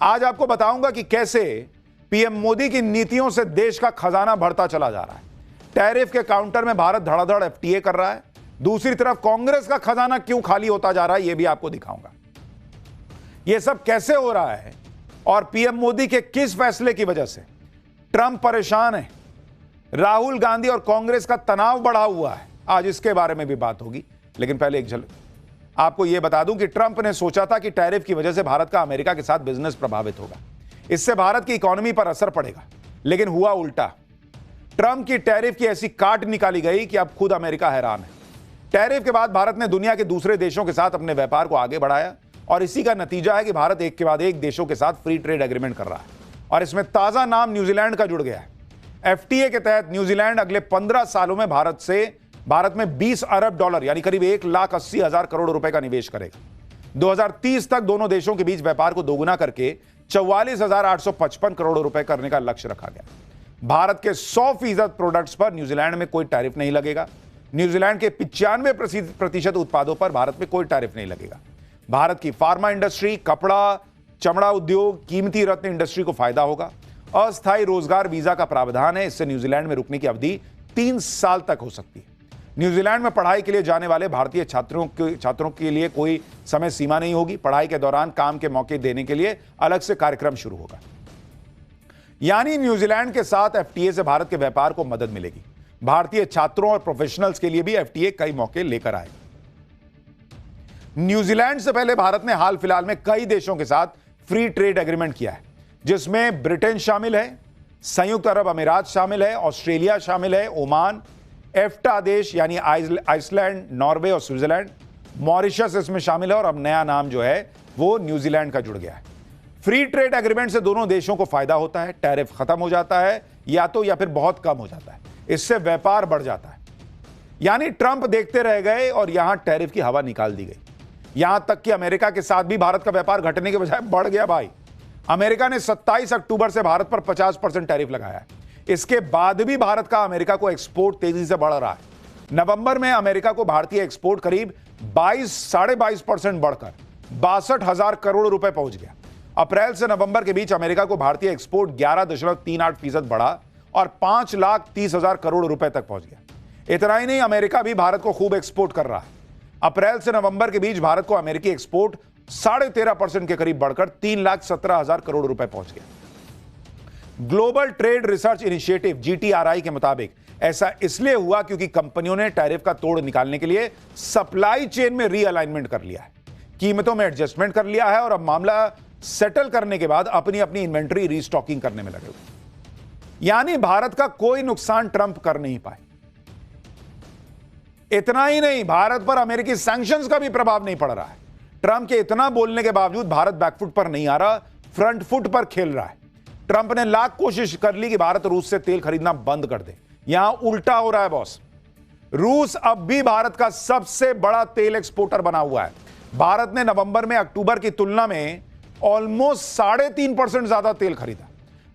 आज आपको बताऊंगा कि कैसे पीएम मोदी की नीतियों से देश का खजाना बढ़ता चला जा रहा है। टैरिफ के काउंटर में भारत धड़ाधड़ एफटीए कर रहा है, दूसरी तरफ कांग्रेस का खजाना क्यों खाली होता जा रहा है यह भी आपको दिखाऊंगा। यह सब कैसे हो रहा है और पीएम मोदी के किस फैसले की वजह से ट्रंप परेशान है, राहुल गांधी और कांग्रेस का तनाव बढ़ा हुआ है, आज इसके बारे में भी बात होगी। लेकिन पहले एक झलक आपको यह बता दूं कि ट्रंप ने सोचा था कि टैरिफ की वजह से भारत का अमेरिका के साथ बिजनेस प्रभावित होगा, इससे भारत की इकोनॉमी पर असर पड़ेगा, लेकिन हुआ उल्टा। ट्रंप की टैरिफ की ऐसी काट निकाली गई कि अब खुद अमेरिका हैरान है। टैरिफ के बाद भारत ने दुनिया के दूसरे देशों के साथ अपने व्यापार को आगे बढ़ाया और इसी का नतीजा है कि भारत एक के बाद एक देशों के साथ फ्री ट्रेड एग्रीमेंट कर रहा है और इसमें ताजा नाम न्यूजीलैंड का जुड़ गया है। एफटीए के तहत न्यूजीलैंड अगले 15 सालों में भारत में 20 अरब डॉलर यानी करीब 1,80,000 करोड़ रुपए का निवेश करेगा। 2030 तक दोनों देशों के बीच व्यापार को दोगुना करके 44,855 करोड़ रुपए करने का लक्ष्य रखा गया। भारत के 100% प्रोडक्ट्स पर न्यूजीलैंड में कोई टैरिफ नहीं लगेगा। न्यूजीलैंड के 95% उत्पादों पर भारत में कोई टैरिफ नहीं लगेगा। भारत की फार्मा इंडस्ट्री, कपड़ा, चमड़ा उद्योग, कीमती रत्न इंडस्ट्री को फायदा होगा। अस्थायी रोजगार वीजा का प्रावधान है, इससे न्यूजीलैंड में रुकने की अवधि 3 साल तक हो सकती है। न्यूजीलैंड में पढ़ाई के लिए जाने वाले भारतीय छात्रों के लिए कोई समय सीमा नहीं होगी। पढ़ाई के दौरान काम के मौके देने के लिए अलग से कार्यक्रम शुरू होगा। यानी न्यूजीलैंड के साथ एफटीए से भारत के व्यापार को मदद मिलेगी। भारतीय छात्रों और प्रोफेशनल्स के लिए भी एफटीए कई मौके लेकर आएगा। न्यूजीलैंड से पहले भारत ने हाल फिलहाल में कई देशों के साथ फ्री ट्रेड एग्रीमेंट किया है, जिसमें ब्रिटेन शामिल है, संयुक्त अरब अमीरात शामिल है, ऑस्ट्रेलिया शामिल है, ओमान, एफ्टा देश यानी आइसलैंड, नॉर्वे और स्विट्जरलैंड, मॉरिशस इसमें शामिल है और अब नया नाम जो है वो न्यूजीलैंड का जुड़ गया है। फ्री ट्रेड एग्रीमेंट से दोनों देशों को फायदा होता है, टैरिफ खत्म हो जाता है या फिर बहुत कम हो जाता है, इससे व्यापार बढ़ जाता है। यानी ट्रंप देखते रह गए और यहां टैरिफ की हवा निकाल दी गई। यहां तक कि अमेरिका के साथ भी भारत का व्यापार घटने के बजाय बढ़ गया भाई। अमेरिका ने 27 अक्टूबर से भारत पर 50% टैरिफ लगाया है। इसके बाद भी भारत का अमेरिका को एक्सपोर्ट तेजी से बढ़ रहा है। नवंबर में अमेरिका को भारतीय एक्सपोर्ट करीब 22.5% बढ़कर 62,000 करोड़ रुपए पहुंच गया। अप्रैल से नवंबर के बीच अमेरिका को भारतीय एक्सपोर्ट 11.38% बढ़ा और 5,30,000 करोड़ रुपए तक पहुंच गया। इतना ही नहीं, अमेरिका भी भारत को खूब एक्सपोर्ट कर रहा है। अप्रैल से नवंबर के बीच भारत को अमेरिकी एक्सपोर्ट 13.5% के करीब बढ़कर 3,17,000 करोड़ रुपए पहुंच गया। ग्लोबल ट्रेड रिसर्च इनिशिएटिव जीटीआरआई के मुताबिक ऐसा इसलिए हुआ क्योंकि कंपनियों ने टैरिफ का तोड़ निकालने के लिए सप्लाई चेन में रीअलाइनमेंट कर लिया है, कीमतों में एडजस्टमेंट कर लिया है और अब मामला सेटल करने के बाद अपनी अपनी इन्वेंट्री रीस्टॉकिंग करने में लगे हुए। यानी भारत का कोई नुकसान ट्रंप कर नहीं पाए। इतना ही नहीं, भारत पर अमेरिकी सैंक्शंस का भी प्रभाव नहीं पड़ रहा है। ट्रंप के इतना बोलने के बावजूद भारत बैकफुट पर नहीं आ रहा, फ्रंट फुट पर खेल रहा है। ट्रंप ने लाख कोशिश कर ली कि भारत रूस से तेल खरीदना बंद कर दे, यहां उल्टा हो रहा है बॉस। रूस अब भी भारत का सबसे बड़ा तेल एक्सपोर्टर बना हुआ है। भारत ने नवंबर में अक्टूबर की तुलना में ऑलमोस्ट 3.5% ज्यादा तेल खरीदा।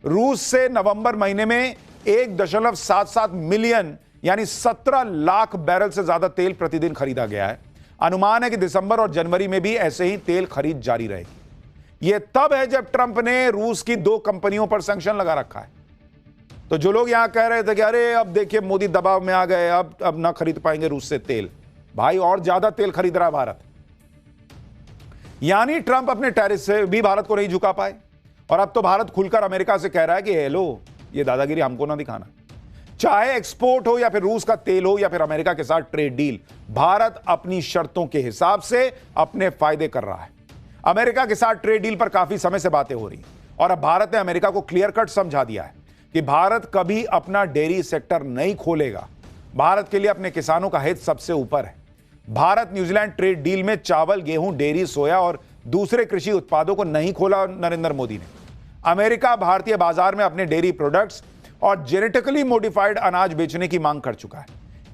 रूस से नवंबर महीने में 1.77 मिलियन यानी 17 लाख बैरल से ज्यादा तेल प्रतिदिन खरीदा गया है। अनुमान है कि दिसंबर और जनवरी में भी ऐसे ही तेल खरीद जारी रहेगी। यह तब है जब ट्रंप ने रूस की 2 कंपनियों पर सैंक्शन लगा रखा है। तो जो लोग यहां कह रहे थे कि अरे अब देखिए मोदी दबाव में आ गए, अब ना खरीद पाएंगे रूस से तेल, भाई और ज्यादा तेल खरीद रहा है भारत। यानी ट्रंप अपने टैरिफ से भी भारत को नहीं झुका पाए और अब तो भारत खुलकर अमेरिका से कह रहा है कि हेलो, ये दादागिरी हमको ना दिखाना। चाहे एक्सपोर्ट हो या फिर रूस का तेल हो या फिर अमेरिका के साथ ट्रेड डील, भारत अपनी शर्तों के हिसाब से अपने फायदे कर रहा है। अमेरिका के साथ ट्रेड डील पर काफी समय से बातें हो रही और अब भारत ने अमेरिका को क्लियर कट समझा दिया है कि भारत कभी अपना डेयरी सेक्टर नहीं खोलेगा। भारत के लिए अपने किसानों का हित सबसे ऊपर है। भारत न्यूजीलैंड ट्रेड डील में चावल, गेहूं, डेयरी, सोया और दूसरे कृषि उत्पादों को नहीं खोला नरेंद्र मोदी ने। अमेरिका भारतीय बाजार में अपने डेयरी प्रोडक्ट्स और जेनेटिकली मॉडिफाइड अनाज बेचने की मांग कर चुका है।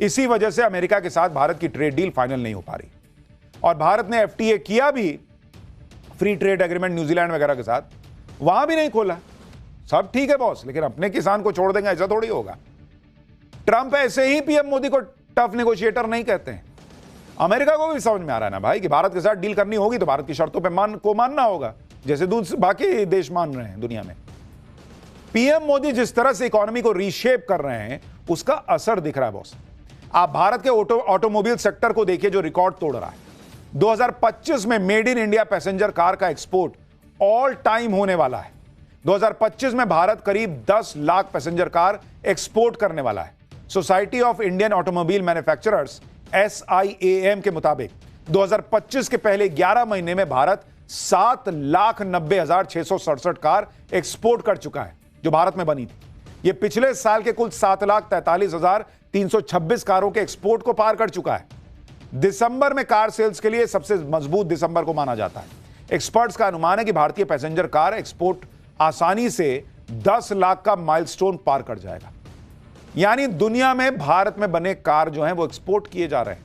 इसी वजह से अमेरिका के साथ भारत की ट्रेड डील फाइनल नहीं हो पा रही और भारत ने एफटीए किया भी, फ्री ट्रेड एग्रीमेंट न्यूजीलैंड वगैरह के साथ, वहां भी नहीं खोला। सब ठीक है बॉस, लेकिन अपने किसान को छोड़ देंगे ऐसा थोड़ी होगा। ट्रंप ऐसे ही पीएम मोदी को टफ नेगोशिएटर नहीं कहते हैं। अमेरिका को भी समझ में आ रहा है ना भाई कि भारत के साथ डील करनी होगी तो भारत की शर्तों पे मानना होगा। जैसे बाकी देश मान रहे हैं दुनिया में। पीएम मोदी जिस तरह से इकोनॉमी को रीशेप कर रहे हैं उसका असर दिख रहा है बॉस। आप भारत के ऑटोमोबाइल सेक्टर को देखिए जो रिकॉर्ड तोड़ रहा है। 2025 में made in India passenger car का एक्सपोर्ट ऑल टाइम होने वाला है। 2025 में भारत करीब 10 लाख पैसेंजर कार एक्सपोर्ट करने वाला है। Society of Indian automobile manufacturers SIAM के मुताबिक 2025 के पहले 11 महीने में भारत 7,90,667 कार एक्सपोर्ट कर चुका है जो भारत में बनी थी। यह पिछले साल के कुल 7,43,326 कारों के एक्सपोर्ट को पार कर चुका है। दिसंबर में कार सेल्स के लिए सबसे मजबूत दिसंबर को माना जाता है। एक्सपर्ट्स का अनुमान है कि भारतीय पैसेंजर कार एक्सपोर्ट आसानी से 10 लाख का माइलस्टोन पार कर जाएगा। यानी दुनिया में भारत में बने कार जो हैं वो एक्सपोर्ट किए जा रहे हैं।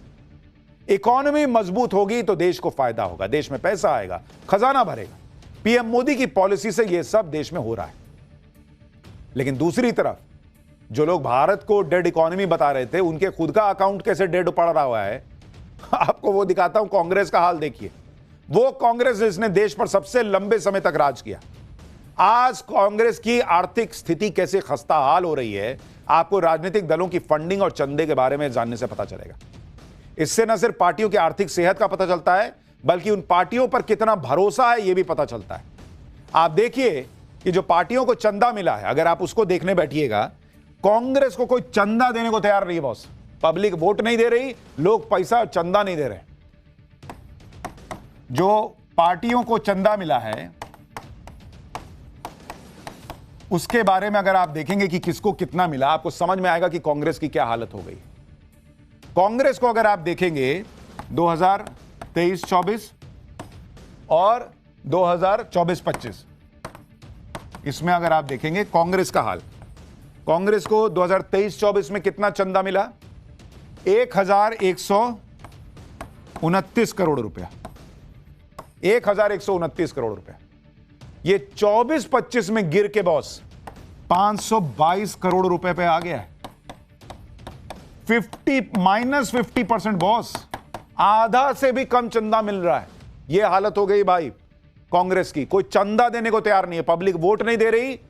इकोनॉमी मजबूत होगी तो देश को फायदा होगा, देश में पैसा आएगा, खजाना भरेगा। पीएम मोदी की पॉलिसी से यह सब देश में हो रहा है। लेकिन दूसरी तरफ जो लोग भारत को डेड इकोनॉमी बता रहे थे उनके खुद का अकाउंट कैसे डेड पड़ रहा हुआ है आपको वो दिखाता हूं। कांग्रेस का हाल देखिए। वो कांग्रेस जिसने देश पर सबसे लंबे समय तक राज किया, आज कांग्रेस की आर्थिक स्थिति कैसे खस्ता हाल हो रही है आपको राजनीतिक दलों की फंडिंग और चंदे के बारे में जानने से पता चलेगा। इससे न सिर्फ पार्टियों की आर्थिक सेहत का पता चलता है बल्कि उन पार्टियों पर कितना भरोसा है यह भी पता चलता है। आप देखिए कि जो पार्टियों को चंदा मिला है, अगर आप उसको देखने बैठिएगा, कांग्रेस को कोई चंदा देने को तैयार नहीं है बॉस। पब्लिक वोट नहीं दे रही, लोग पैसा चंदा नहीं दे रहे। जो पार्टियों को चंदा मिला है उसके बारे में अगर आप देखेंगे कि किसको कितना मिला, आपको समझ में आएगा कि कांग्रेस की क्या हालत हो गई। कांग्रेस को अगर आप देखेंगे 2023-24 और 2024-25, इसमें अगर आप देखेंगे कांग्रेस का हाल, कांग्रेस को 2023-24 में कितना चंदा मिला? 1,129 करोड़ रुपया। 1,129 करोड़ रुपया। ये 24-25 में गिर के बॉस 522 करोड़ रुपए पे आ गया है। -50% बॉस, आधा से भी कम चंदा मिल रहा है। ये हालत हो गई भाई कांग्रेस की। कोई चंदा देने को तैयार नहीं है, पब्लिक वोट नहीं दे रही,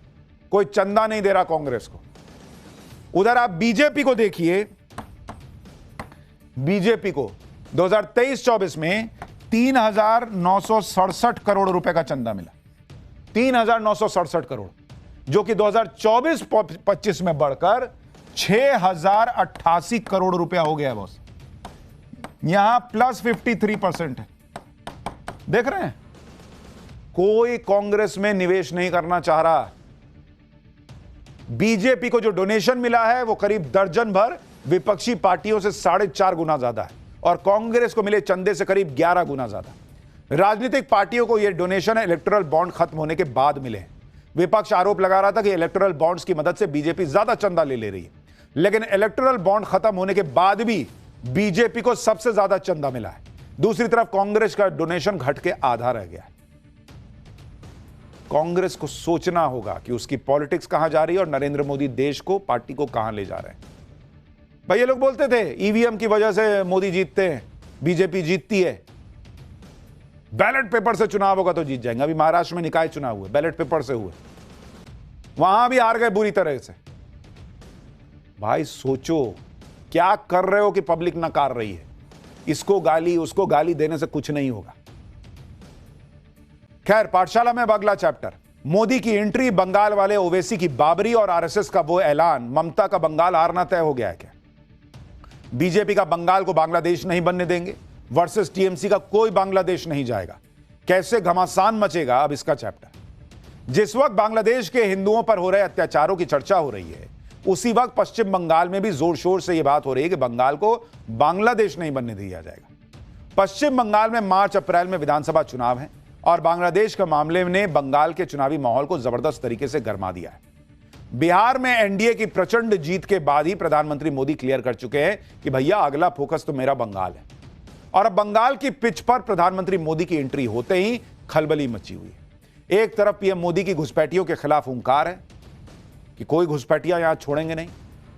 कोई चंदा नहीं दे रहा कांग्रेस को। उधर आप बीजेपी को देखिए। बीजेपी को 2023-24 में 3,967 करोड़ रुपए का चंदा मिला। 3,967 करोड़, जो कि 2024-25 में बढ़कर 6,088 करोड़ रुपया हो गया बॉस। यहां +53% है। देख रहे हैं, कोई कांग्रेस में निवेश नहीं करना चाह रहा। बीजेपी को जो डोनेशन मिला है वो करीब दर्जन भर विपक्षी पार्टियों से 4.5 गुना ज्यादा है और कांग्रेस को मिले चंदे से करीब 11 गुना ज्यादा। राजनीतिक पार्टियों को यह डोनेशन इलेक्टोरल बॉन्ड खत्म होने के बाद मिले। विपक्ष आरोप लगा रहा था कि इलेक्टोरल बॉन्ड्स की मदद से बीजेपी ज्यादा चंदा ले रही है, लेकिन इलेक्टोरल बॉन्ड खत्म होने के बाद भी बीजेपी को सबसे ज्यादा चंदा मिला है। दूसरी तरफ कांग्रेस का डोनेशन घट के आधा रह गया है। कांग्रेस को सोचना होगा कि उसकी पॉलिटिक्स कहां जा रही है और नरेंद्र मोदी देश को, पार्टी को कहां ले जा रहे हैं। भाई ये लोग बोलते थे ईवीएम की वजह से मोदी जीतते हैं, बीजेपी जीतती है, बैलेट पेपर से चुनाव होगा तो जीत जाएंगे। अभी महाराष्ट्र में निकाय चुनाव हुए, बैलेट पेपर से हुए, वहां भी हार गए बुरी तरह से। भाई सोचो क्या कर रहे हो कि पब्लिक नकार रही है। इसको गाली उसको गाली देने से कुछ नहीं होगा। खैर, पाठशाला में अब अगला चैप्टर, मोदी की एंट्री, बंगाल वाले ओवैसी की बाबरी और आरएसएस का वो ऐलान, ममता का बंगाल हारना तय हो गया है क्या? बीजेपी का बंगाल को बांग्लादेश नहीं बनने देंगे वर्सेस टीएमसी का कोई बांग्लादेश नहीं जाएगा। कैसे घमासान मचेगा, अब इसका चैप्टर। जिस वक्त बांग्लादेश के हिंदुओं पर हो रहे अत्याचारों की चर्चा हो रही है, उसी वक्त पश्चिम बंगाल में भी जोर शोर से यह बात हो रही है कि बंगाल को बांग्लादेश नहीं बनने दिया जाएगा। पश्चिम बंगाल में मार्च अप्रैल में विधानसभा चुनाव है और बांग्लादेश के मामले ने बंगाल के चुनावी माहौल को जबरदस्त तरीके से गरमा दिया है। बिहार में एनडीए की प्रचंड जीत के बाद ही प्रधानमंत्री मोदी क्लियर कर चुके हैं कि भैया अगला फोकस तो मेरा बंगाल है। और अब बंगाल की पिच पर प्रधानमंत्री मोदी की एंट्री होते ही खलबली मची हुई है। एक तरफ पीएम मोदी की घुसपैठियों के खिलाफ हुंकार है कि कोई घुसपैठियां यहां छोड़ेंगे नहीं।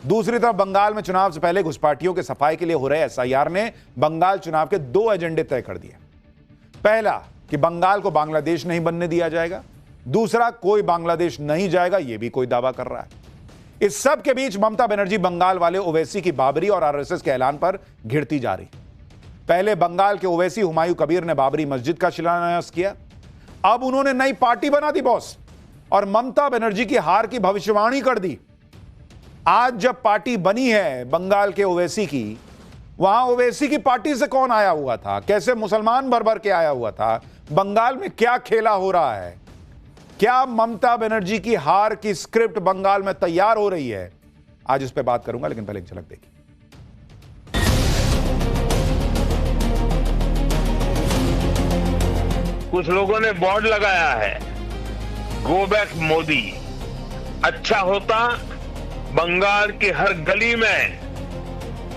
दूसरी तरफ बंगाल में चुनाव से पहले घुसपैठियों के सफाई के लिए हो रहे एसआईआर ने बंगाल चुनाव के 2 एजेंडे तय कर दिए। पहला कि बंगाल को बांग्लादेश नहीं बनने दिया जाएगा, दूसरा कोई बांग्लादेश नहीं जाएगा, यह भी कोई दावा कर रहा है। इस सब के बीच ममता बनर्जी बंगाल वाले ओवैसी की बाबरी और आरएसएस के ऐलान पर घिरती जा रही। पहले बंगाल के ओवैसी हुमायूं कबीर ने बाबरी मस्जिद का शिलान्यास किया, अब उन्होंने नई पार्टी बना दी बॉस, और ममता बनर्जी की हार की भविष्यवाणी कर दी। आज जब पार्टी बनी है बंगाल के ओवैसी की, वहां ओवैसी की पार्टी से कौन आया हुआ था, कैसे मुसलमान भर भर के आया हुआ था, बंगाल में क्या खेला हो रहा है, क्या ममता बनर्जी की हार की स्क्रिप्ट बंगाल में तैयार हो रही है, आज इस पे बात करूंगा, लेकिन पहले एक झलक देखिए। कुछ लोगों ने बोर्ड लगाया है, गो बैक मोदी। अच्छा होता बंगाल की हर गली में,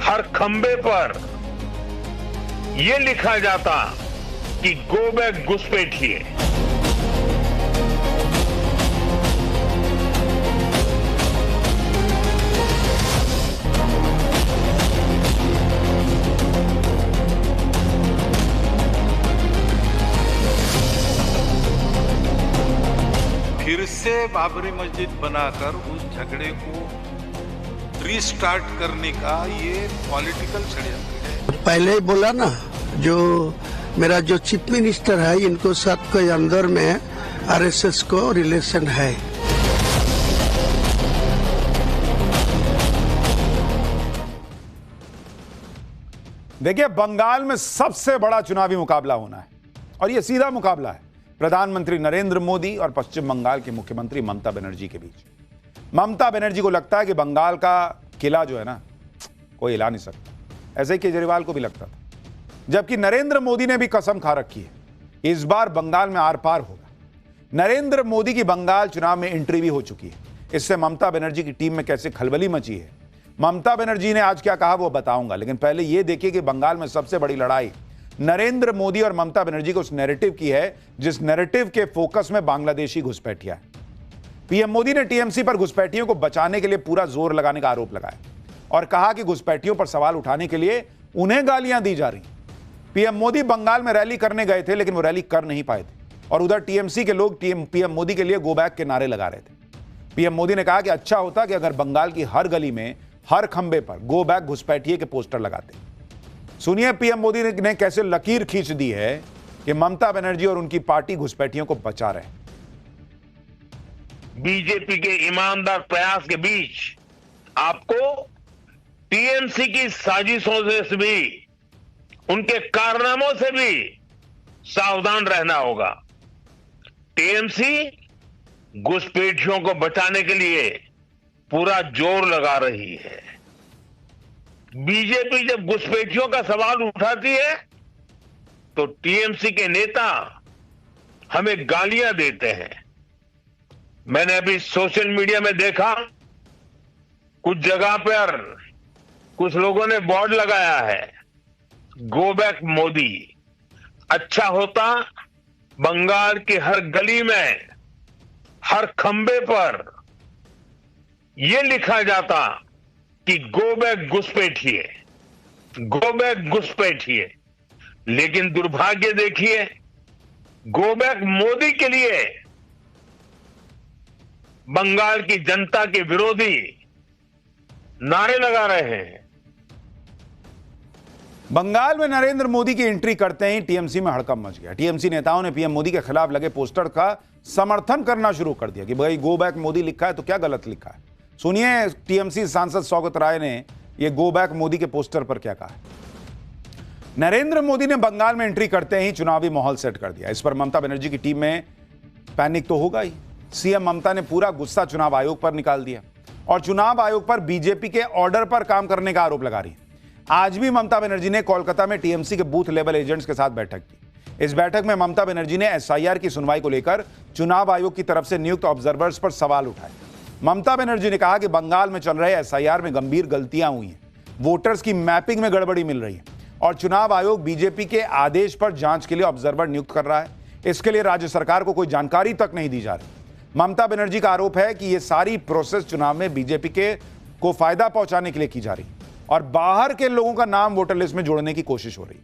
हर खंबे पर यह लिखा जाता कि गो बैक घुसपैठिए। फिर से बाबरी मस्जिद बनाकर उस झगड़े को रीस्टार्ट करने का ये पॉलिटिकल षड्यंत्र है। पहले ही बोला ना, जो मेरा जो चीफ मिनिस्टर है, इनको सबके अंदर में आरएसएस को रिलेशन है। देखिए, बंगाल में सबसे बड़ा चुनावी मुकाबला होना है और यह सीधा मुकाबला है प्रधानमंत्री नरेंद्र मोदी और पश्चिम बंगाल की मुख्यमंत्री ममता बनर्जी के बीच। ममता बनर्जी को लगता है कि बंगाल का किला जो है ना, कोई हिला नहीं सकता। ऐसे ही केजरीवाल को भी लगता था, जबकि नरेंद्र मोदी ने भी कसम खा रखी है, इस बार बंगाल में आर पार होगा। नरेंद्र मोदी की बंगाल चुनाव में एंट्री भी हो चुकी है। इससे ममता बनर्जी की टीम में कैसे खलबली मची है, ममता बनर्जी ने आज क्या कहा वो बताऊंगा, लेकिन पहले यह देखिए कि बंगाल में सबसे बड़ी लड़ाई नरेंद्र मोदी और ममता बनर्जी को उस नैरेटिव की है जिस नैरेटिव के फोकस में बांग्लादेशी घुसपैठिया है। पीएम मोदी ने टीएमसी पर घुसपैठियों को बचाने के लिए पूरा जोर लगाने का आरोप लगाया और कहा कि घुसपैठियों पर सवाल उठाने के लिए उन्हें गालियां दी जा रही। पीएम मोदी बंगाल में रैली करने गए थे, लेकिन वो रैली कर नहीं पाए थे और उधर टीएमसी के लोग पीएम मोदी के लिए गो बैक के नारे लगा रहे थे। पीएम मोदी ने कहा कि अच्छा होता कि अगर बंगाल की हर गली में, हर खंबे पर गो बैक घुसपैठिए के पोस्टर लगाते। सुनिए पीएम मोदी ने कैसे लकीर खींच दी है कि ममता बनर्जी और उनकी पार्टी घुसपैठियों को बचा रहे। बीजेपी के ईमानदार प्रयास के बीच आपको टीएमसी की साजिशों से भी, उनके कारनामों से भी सावधान रहना होगा। टीएमसी घुसपैठियों को बचाने के लिए पूरा जोर लगा रही है। बीजेपी जब घुसपैठियों का सवाल उठाती है तो टीएमसी के नेता हमें गालियां देते हैं। मैंने अभी सोशल मीडिया में देखा, कुछ जगह पर कुछ लोगों ने बोर्ड लगाया है, गो बैक मोदी। अच्छा होता बंगाल की हर गली में, हर खंबे पर यह लिखा जाता कि गो बैक घुसपैठिए, गो बैक घुसपैठिए। लेकिन दुर्भाग्य देखिए, गो बैक मोदी के लिए बंगाल की जनता के विरोधी नारे लगा रहे हैं। बंगाल में नरेंद्र मोदी की एंट्री करते ही टीएमसी में हड़कंप मच गया। टीएमसी नेताओं ने पीएम मोदी के खिलाफ लगे पोस्टर का समर्थन करना शुरू कर दिया कि भाई गो बैक मोदी लिखा है तो क्या गलत लिखा है। सुनिए टीएमसी सांसद सौगत राय ने यह गो बैक मोदी के पोस्टर पर क्या कहा है। नरेंद्र मोदी ने बंगाल में एंट्री करते ही चुनावी माहौल सेट कर दिया। इस पर ममता बनर्जी की टीम में पैनिक तो होगा ही। सीएम ममता ने पूरा गुस्सा चुनाव आयोग पर निकाल दिया और चुनाव आयोग पर बीजेपी के ऑर्डर पर काम करने का आरोप लगा रही है। आज भी ममता बनर्जी ने कोलकाता में टीएमसी के बूथ लेवल एजेंट्स के साथ बैठक की। इस बैठक में ममता बनर्जी ने एसआईआर की सुनवाई को लेकर चुनाव आयोग की तरफ से नियुक्त ऑब्जर्वर्स पर सवाल उठाए। ममता बनर्जी ने कहा कि बंगाल में चल रहे एसआईआर में गंभीर गलतियां हुई हैं, वोटर्स की मैपिंग में गड़बड़ी मिल रही है और चुनाव आयोग बीजेपी के आदेश पर जांच के लिए ऑब्जर्वर नियुक्त कर रहा है। इसके लिए राज्य सरकार को कोई जानकारी तक नहीं दी जा रही। ममता बनर्जी का आरोप है कि यह सारी प्रोसेस चुनाव में बीजेपी को फायदा पहुंचाने के लिए की जा रही और बाहर के लोगों का नाम वोटर लिस्ट में जोड़ने की कोशिश हो रही।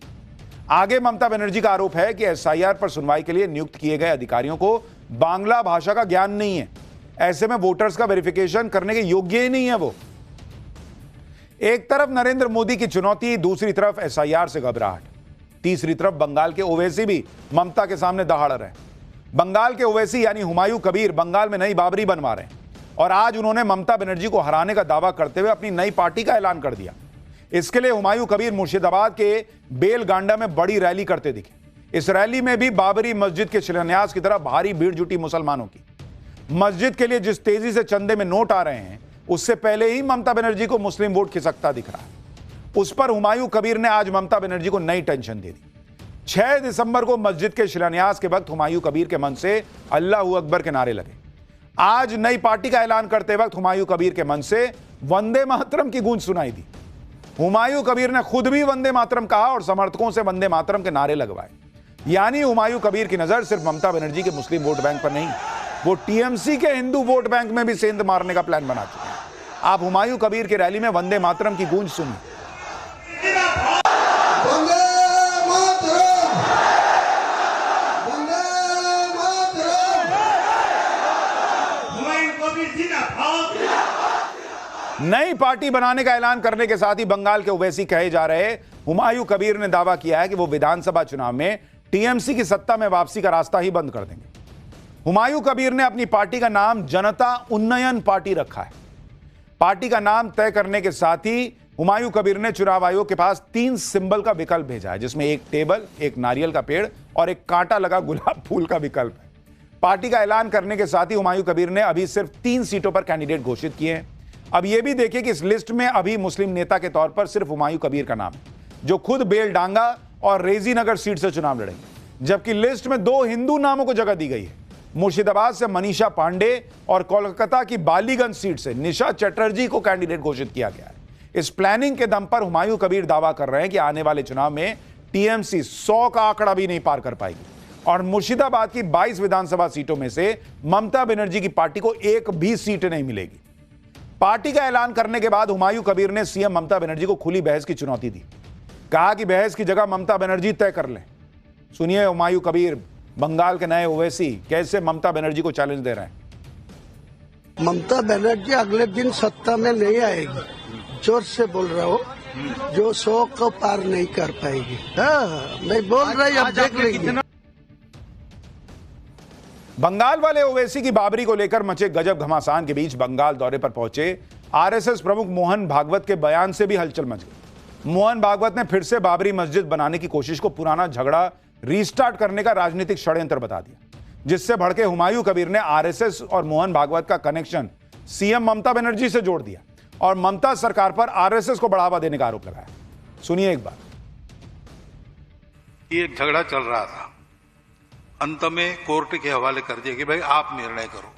आगे ममता बनर्जी का आरोप है कि एसआईआर पर सुनवाई के लिए नियुक्त किए गए अधिकारियों को बांग्ला भाषा का ज्ञान नहीं है, ऐसे में वोटर्स का वेरिफिकेशन करने के योग्य ही नहीं है वो। एक तरफ नरेंद्र मोदी की चुनौती, दूसरी तरफ एसआईआर से घबराहट, तीसरी तरफ बंगाल के ओवैसी भी ममता के सामने दहाड़ रहे हैं। बंगाल के ओवैसी यानी हुमायूं कबीर बंगाल में नई बाबरी बनवा रहे हैं और आज उन्होंने ममता बनर्जी को हराने का दावा करते हुए अपनी नई पार्टी का ऐलान कर दिया। इसके लिए हुमायूं कबीर मुर्शिदाबाद के बेलगांडा में बड़ी रैली करते दिखे। इस रैली में भी बाबरी मस्जिद के शिलान्यास की तरह भारी भीड़ जुटी मुसलमानों की। मस्जिद के लिए जिस तेजी से चंदे में नोट आ रहे हैं, उससे पहले ही ममता बनर्जी को मुस्लिम वोट खिसकता दिख रहा है। उस पर हुमायूं कबीर ने आज ममता बनर्जी को नई टेंशन दे दी। 6 दिसंबर को मस्जिद के शिलान्यास के वक्त हुमायूं कबीर के मन से अल्लाहू अकबर के नारे लगे। आज नई पार्टी का ऐलान करते वक्त हुमायूं कबीर के मन से वंदे मातरम की गूंज सुनाई दी। हुमायूं कबीर ने खुद भी वंदे मातरम कहा और समर्थकों से वंदे मातरम के नारे लगवाए। यानी हुमायूं कबीर की नजर सिर्फ ममता बनर्जी के मुस्लिम वोट बैंक पर नहीं, वो टीएमसी के हिंदू वोट बैंक में भी सेंध मारने का प्लान बना चुके हैं। आप हुमायूं कबीर की रैली में वंदे मातरम की गूंज सुनिए। नई पार्टी बनाने का ऐलान करने के साथ ही बंगाल के ओवैसी कहे जा रहे हुमायूं कबीर ने दावा किया है कि वो विधानसभा चुनाव में टीएमसी की सत्ता में वापसी का रास्ता ही बंद कर देंगे। हुमायूं कबीर ने अपनी पार्टी का नाम जनता उन्नयन पार्टी रखा है। पार्टी का नाम तय करने के साथ ही हुमायूं कबीर ने चुनाव आयोग के पास 3 सिंबल का विकल्प भेजा है, जिसमें एक टेबल, एक नारियल का पेड़ और एक कांटा लगा गुलाब फूल का विकल्प है। पार्टी का ऐलान करने के साथ ही हुमायूं कबीर ने अभी सिर्फ 3 सीटों पर कैंडिडेट घोषित किए हैं। अब यह भी देखिए कि इस लिस्ट में अभी मुस्लिम नेता के तौर पर सिर्फ हुमायूं कबीर का नाम है, जो खुद बेलडांगा और रेजीनगर सीट से चुनाव लड़ेंगे, जबकि लिस्ट में 2 हिंदू नामों को जगह दी गई है। मुर्शिदाबाद से मनीषा पांडे और कोलकाता की बालीगंज सीट से निशा चटर्जी को कैंडिडेट घोषित किया गया है। इस प्लानिंग के दम पर हुमायूं कबीर दावा कर रहे हैं कि आने वाले चुनाव में टीएमसी 100 का आंकड़ा भी नहीं पार कर पाएगी और मुर्शिदाबाद की 22 विधानसभा सीटों में से ममता बनर्जी की पार्टी को एक भी सीट नहीं मिलेगी। पार्टी का ऐलान करने के बाद हुमायूं कबीर ने सीएम ममता बनर्जी को खुली बहस की चुनौती दी। कहा कि बहस की जगह ममता बनर्जी तय कर लें। सुनिए हुमायूं कबीर, बंगाल के नए ओवैसी, कैसे ममता बनर्जी को चैलेंज दे रहे हैं। ममता बनर्जी अगले दिन सत्ता में नहीं आएगी, जोर से बोल रहा हूँ, जो 100 को पार नहीं कर पाएगी। मैं बोल रही, अब देख लेंगे। बंगाल वाले ओवैसी की बाबरी को लेकर मचे गजब घमासान के बीच बंगाल दौरे पर पहुंचे आरएसएस प्रमुख मोहन भागवत के बयान से भी हलचल मच गई। मोहन भागवत ने फिर से बाबरी मस्जिद बनाने की कोशिश को पुराना झगड़ा रीस्टार्ट करने का राजनीतिक षड्यंत्र बता दिया, जिससे भड़के हुमायूं कबीर ने आरएसएस और मोहन भागवत का कनेक्शन सीएम ममता बनर्जी से जोड़ दिया और ममता सरकार पर आरएसएस को बढ़ावा देने का आरोप लगाया। सुनिए एक बार। ये एक झगड़ा चल रहा था, अंत में कोर्ट के हवाले कर दिया कि भाई आप निर्णय करो।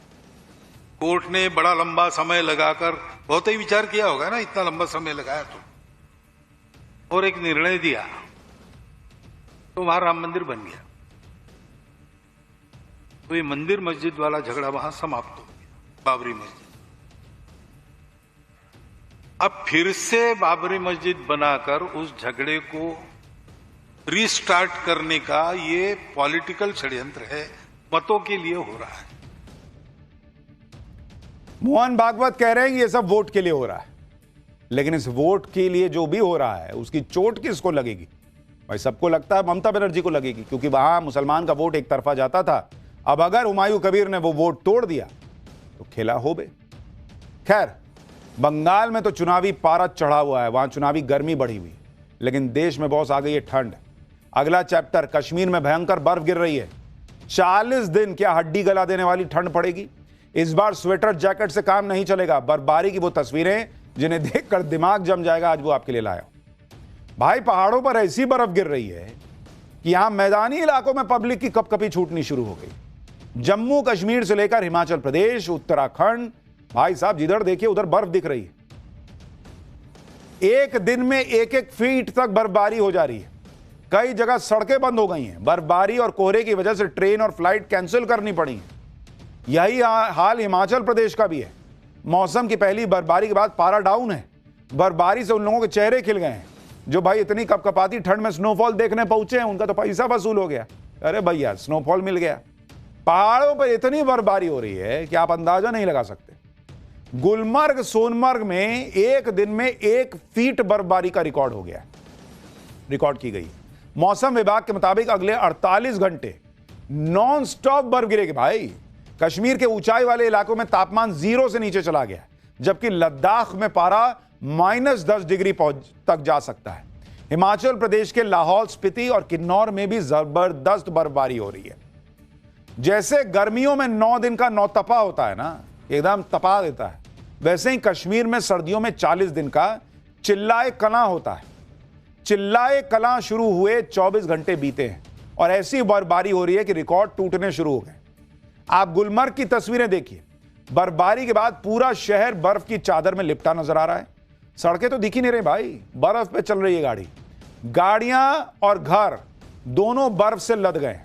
कोर्ट ने बड़ा लंबा समय लगाकर, बहुत ही विचार किया होगा ना, इतना लंबा समय लगाया तो, और एक निर्णय दिया तो वहां राम मंदिर बन गया। तो ये मंदिर मस्जिद वाला झगड़ा वहां समाप्त हो गया, बाबरी मस्जिद। अब फिर से बाबरी मस्जिद बनाकर उस झगड़े को रीस्टार्ट करने का ये पॉलिटिकल षड्यंत्र है, मतों के लिए हो रहा है। मोहन भागवत कह रहे हैं कि ये सब वोट के लिए हो रहा है, लेकिन इस वोट के लिए जो भी हो रहा है उसकी चोट किसको लगेगी? भाई सबको लगता है ममता बनर्जी को लगेगी, क्योंकि वहां मुसलमान का वोट एक तरफा जाता था। अब अगर हुमायूं कबीर ने वो वोट तोड़ दिया तो खेला हो बे। खैर, बंगाल में तो चुनावी पारा चढ़ा हुआ है, वहां चुनावी गर्मी बढ़ी हुई, लेकिन देश में बॉस आ गई है ठंड। अगला चैप्टर, कश्मीर में भयंकर बर्फ गिर रही है। 40 दिन क्या हड्डी गला देने वाली ठंड पड़ेगी। इस बार स्वेटर जैकेट से काम नहीं चलेगा। बर्फबारी की वो तस्वीरें जिन्हें देखकर दिमाग जम जाएगा, आज वो आपके लिए लाया। भाई पहाड़ों पर ऐसी बर्फ गिर रही है कि यहां मैदानी इलाकों में पब्लिक की कपकपी छूटनी शुरू हो गई। जम्मू कश्मीर से लेकर हिमाचल प्रदेश, उत्तराखंड, भाई साहब जिधर देखिए उधर बर्फ दिख रही है। एक दिन में 1-1 फीट तक बर्फबारी हो जा रही है। कई जगह सड़कें बंद हो गई हैं। बर्फबारी और कोहरे की वजह से ट्रेन और फ्लाइट कैंसिल करनी पड़ी है। यही हाल हिमाचल प्रदेश का भी है। मौसम की पहली बर्फबारी के बाद पारा डाउन है। बर्फबारी से उन लोगों के चेहरे खिल गए हैं जो भाई इतनी कपकपाती ठंड में स्नोफॉल देखने पहुंचे हैं, उनका तो पैसा वसूल हो गया। अरे भैया स्नोफॉल मिल गया। पहाड़ों पर इतनी बर्फबारी हो रही है कि आप अंदाजा नहीं लगा सकते। गुलमर्ग सोनमर्ग में एक दिन में 1 फीट बर्फबारी का रिकॉर्ड हो गया, रिकॉर्ड की गई। मौसम विभाग के मुताबिक अगले 48 घंटे नॉन स्टॉप बर्फ गिरेगी। भाई कश्मीर के ऊंचाई वाले इलाकों में तापमान 0 से नीचे चला गया, जबकि लद्दाख में पारा -10 डिग्री तक जा सकता है। हिमाचल प्रदेश के लाहौल स्पीति और किन्नौर में भी जबरदस्त बर्फबारी हो रही है। जैसे गर्मियों में 9 दिन का नौतपा होता है ना, एकदम तपा देता है, वैसे ही कश्मीर में सर्दियों में 40 दिन का चिल्लाए कलां होता है। चिल्लाए कलां शुरू हुए 24 घंटे बीते हैं और ऐसी बर्फबारी हो रही है कि रिकॉर्ड टूटने शुरू हो गए। आप गुलमर्ग की तस्वीरें देखिए, बर्फबारी के बाद पूरा शहर बर्फ की चादर में लिपटा नजर आ रहा है। सड़कें तो दिख ही नहीं रही भाई, बर्फ पे चल रही है गाड़ियां और घर दोनों बर्फ से लद गए।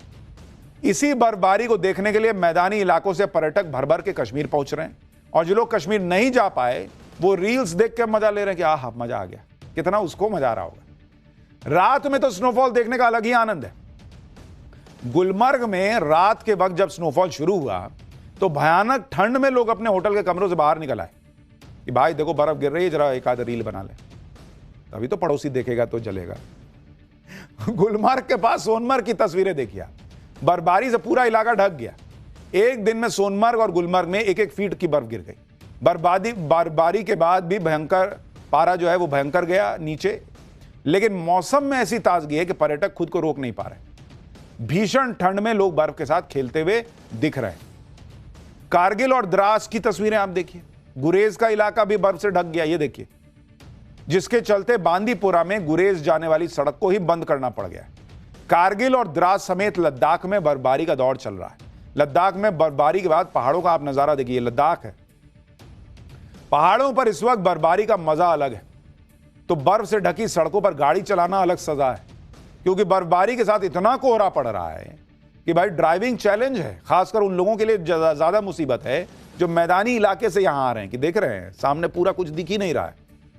इसी बर्फबारी को देखने के लिए मैदानी इलाकों से पर्यटक भर भर के कश्मीर पहुंच रहे हैं, और जो लोग कश्मीर नहीं जा पाए वो रील्स देख के मजा ले रहे हैं कि आहा मजा आ गया। कितना उसको मजा आ रहा होगा। रात में तो स्नोफॉल देखने का अलग ही आनंद है। गुलमर्ग में रात के वक्त जब स्नोफॉल शुरू हुआ तो भयानक ठंड में लोग अपने होटल के कमरों से बाहर निकल आए कि भाई देखो बर्फ गिर रही है, जरा एक आध रील बना ले। तभी तो पड़ोसी देखेगा तो जलेगा। गुलमर्ग के पास सोनमर्ग की तस्वीरें देखिए, बर्फबारी से पूरा इलाका ढक गया। एक दिन में सोनमर्ग और गुलमर्ग में 1-1 फीट की बर्फ गिर गई। बर्फबारी के बाद भी भयंकर पारा जो है वो भयंकर गया नीचे, लेकिन मौसम में ऐसी ताजगी है कि पर्यटक खुद को रोक नहीं पा रहे। भीषण ठंड में लोग बर्फ के साथ खेलते हुए दिख रहे हैं। कारगिल और द्रास की तस्वीरें आप देखिए, गुरेज का इलाका भी बर्फ से ढक गया, ये देखिए, जिसके चलते बांदीपुरा में गुरेज जाने वाली सड़क को ही बंद करना पड़ गया। कारगिल और द्रास समेत लद्दाख में बर्फबारी का दौर चल रहा है। लद्दाख में बर्फबारी के बाद पहाड़ों का आप नजारा देखिए, लद्दाख है, पहाड़ों पर इस वक्त बर्फबारी का मजा अलग है। तो बर्फ से ढकी सड़कों पर गाड़ी चलाना अलग सजा है, क्योंकि बर्फबारी के साथ इतना कोहरा पड़ रहा है कि भाई ड्राइविंग चैलेंज है। खासकर उन लोगों के लिए ज्यादा मुसीबत है जो मैदानी इलाके से यहां आ रहे हैं, कि देख रहे हैं सामने पूरा कुछ दिख ही नहीं रहा है,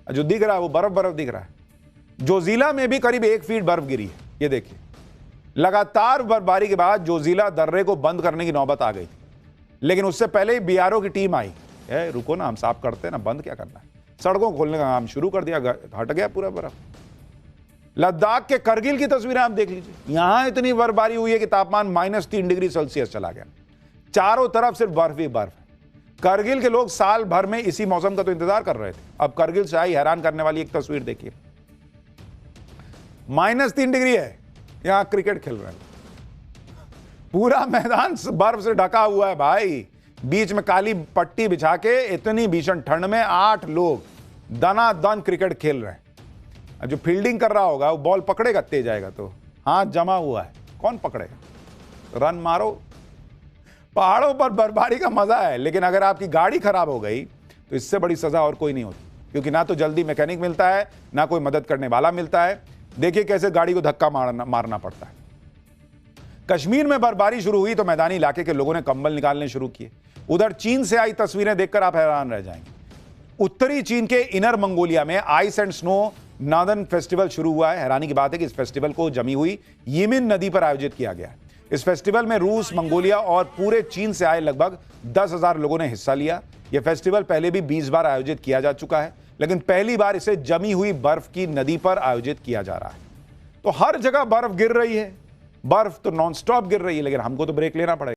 जो दिख रहा है वो बर्फ दिख रहा है। जोजिला में भी करीब 1 फीट बर्फ गिरी है, ये देखिए। लगातार बर्फबारी के बाद जोजिला दर्रे को बंद करने की नौबत आ गई, लेकिन उससे पहले ही बीआरओ की टीम आई, रुको ना हम साफ करते हैं ना, बंद क्या करना है। सड़कों खोलने का काम शुरू कर दिया, हट गया पूरा बर्फ। लद्दाख के करगिल की तस्वीरें आप देख लीजिए, यहां इतनी बर्फबारी हुई है कि तापमान -3 डिग्री सेल्सियस चला गया। चारों तरफ सिर्फ बर्फ ही बर्फ है। करगिल के लोग साल भर में इसी मौसम का तो इंतजार कर रहे थे। अब करगिल से आई हैरान करने वाली एक तस्वीर देखिए, -3 डिग्री है, यहां क्रिकेट खेल रहे हैं, पूरा मैदान बर्फ से ढका हुआ है भाई। बीच में काली पट्टी बिछा के इतनी भीषण ठंड में 8 लोग दनादन क्रिकेट खेल रहे हैं। जो फील्डिंग कर रहा होगा वो बॉल पकड़ेगा, तेज आएगा तो हाथ जमा हुआ है, कौन पकड़ेगा, रन मारो। पहाड़ों पर बर्फबारी का मजा है, लेकिन अगर आपकी गाड़ी खराब हो गई तो इससे बड़ी सजा और कोई नहीं होती, क्योंकि ना तो जल्दी मैकेनिक मिलता है, ना कोई मदद करने वाला मिलता है। देखिए कैसे गाड़ी को धक्का मारना पड़ता है। कश्मीर में बर्फबारी शुरू हुई तो मैदानी इलाके के लोगों ने कंबल निकालने शुरू किए। उधर चीन से आई तस्वीरें देखकर आप हैरान रह जाएंगे। उत्तरी चीन के इनर मंगोलिया में आइस एंड स्नो नादन फेस्टिवल शुरू हुआ है। हैरानी की बात है कि इस फेस्टिवल को जमी हुई यीमिन नदी पर आयोजित किया गया। इस फेस्टिवल में रूस, मंगोलिया और पूरे चीन से आए लगभग 10,000 लोगों ने हिस्सा लिया। यह फेस्टिवल पहले भी 20 बार आयोजित किया जा चुका है, लेकिन पहली बार इसे जमी हुई बर्फ की नदी पर आयोजित किया जा रहा है। तो हर जगह बर्फ गिर रही है, बर्फ तो नॉनस्टॉप गिर रही है, लेकिन हमको तो ब्रेक लेना पड़ेगा।